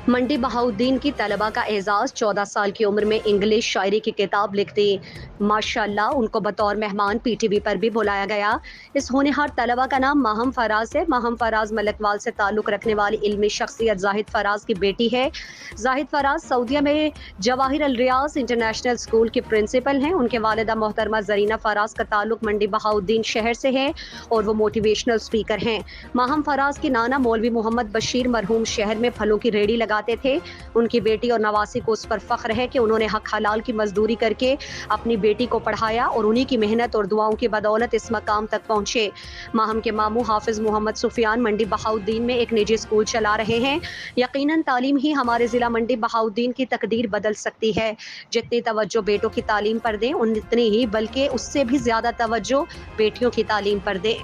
मंडी बहाउद्दीन की तलबा का एजाज 14 साल की उम्र में इंग्लिश शायरी की किताब लिख दी। माशाल्लाह, उनको बतौर मेहमान पीटीवी पर भी बुलाया गया। इस होनहार तलबा का नाम माहम फराज है। माहम फराज मलकवाल से ताल्लुक रखने वाली इल्मी शख्सियत जाहिद फराज की बेटी है। जाहिद फराज सऊदीया में जवाहिर अल रियाज इंटरनेशनल स्कूल के प्रिंसिपल हैं। उनके वालिदा मोहतरमा जरीना फराज का ताल्लुक मंडी बहाउद्दीन शहर से है और वो मोटिवेशनल स्पीकर हैं। माहम फराज की नाना मौलवी मोहम्मद बशीर मरहूम शहर में फलों की रेडी लगाते थे। उनकी बेटी और नवासी को उस पर फख्र है कि उन्होंने हक हलाल की मजदूरी करके अपनी बेटी को पढ़ाया और उन्हीं की मेहनत और दुआओं की बदौलत इस मकाम तक पहुंचे। माहम के मामू हाफिज मोहम्मद सुफियान मंडी बहाउद्दीन में एक निजी स्कूल चला रहे हैं। यकीनन तालीम ही हमारे जिला मंडी बहाउद्दीन की तकदीर बदल सकती है। जितनी तवज्जो बेटों की तालीम पर दें उतनी ही बल्कि उससे भी ज्यादा तवज्जो बेटियों की तालीम पर दें।